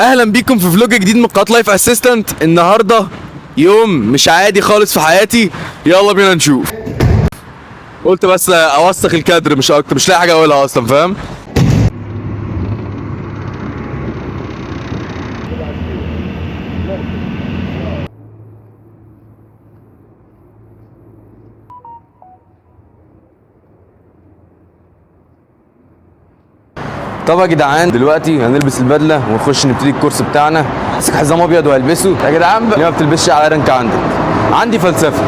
اهلا بيكم في فلوج جديد من قناه لايف اسيستنت. النهارده يوم مش عادي خالص في حياتي، يلا بينا نشوف. قلت بس اوثق الكادر مش اكتر، مش لاقي حاجه اقولها اصلا، فاهم؟ طب يا جدعان دلوقتي هنلبس البدله ونخش نبتدي الكورس بتاعنا. ماسك حزام ابيض وهلبسه. يا جدعان ليه ما بتلبسش على رنك عندك؟ عندي فلسفه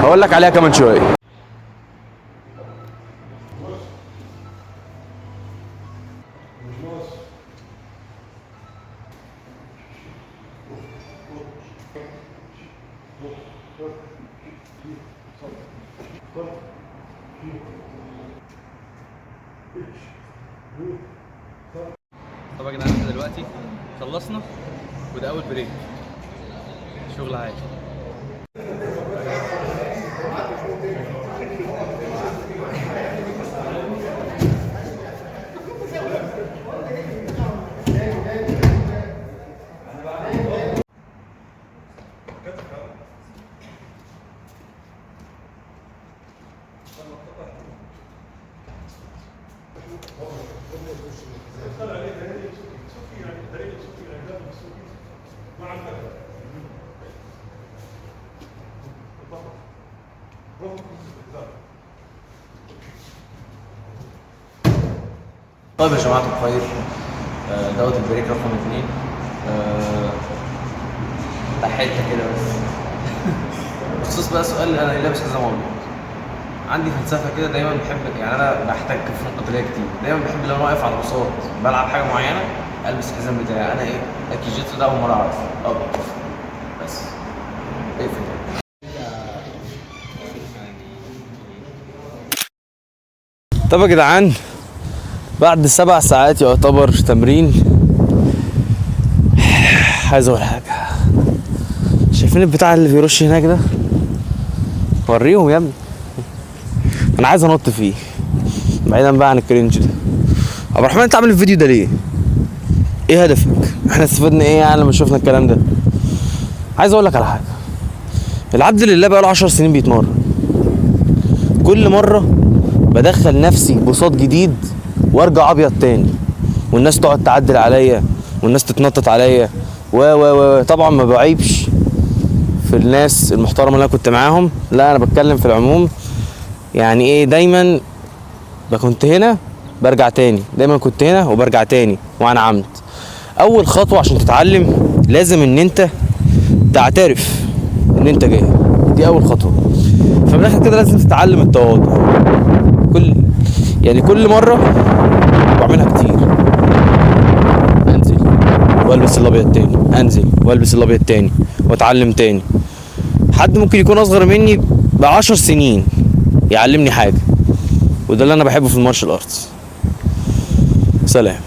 هقول لك عليها كمان شويه. طب يا جدعان احنا دلوقتي خلصنا وده اول بريك، شغل عادي. طيب يا جماعة الخير، دوت البريك رقم 2. ده حتة كده بس. بخصوص بقى سؤال انا لابس حزام ابيض، عندي فلسفة كده دايما بحب، يعني انا بحتك في فنون قتالية كتير، دايما بحب لو انا واقف على البساط بلعب حاجة معينة البس الحزام بتاعي. انا ايه الكيجيتسو ده اول مرة اعرف ابيض بس. ايه الفكرة؟ طب يا جدعان بعد 7 ساعات يعتبر تمرين، عايز اقول حاجه. شايفين البتاع اللي بيرش هناك ده؟ وريهم يا ابني، انا عايز انط فيه بعيدا بقى عن الكرنج ده. عبد الرحمن انت عامل الفيديو ده ليه؟ ايه هدفك؟ احنا استفدنا ايه يعني لما شفنا الكلام ده؟ عايز اقول لك على حاجه. العبد لله بقى له 10 سنين بيتمرن، كل مره بدخل نفسي بساط جديد وارجع ابيض تاني، والناس تقعد تعدل عليا والناس تتنطط عليا و طبعا ما بعيبش في الناس المحترمه اللي انا كنت معاهم، لا انا بتكلم في العموم. يعني ايه، دايما كنت هنا برجع تاني، دايما كنت هنا وبرجع تاني وانا عمد. اول خطوه عشان تتعلم لازم ان انت تعترف ان انت جاي، دي اول خطوه. فمن الاخر كده لازم تتعلم التواضع. كل مره بعملها كتير، انزل والبس الابيض تاني، انزل والبس الابيض تاني واتعلم تاني. حد ممكن يكون اصغر مني ب10 سنين يعلمني حاجه، وده اللي انا بحبه في المارشال ارتس. سلام.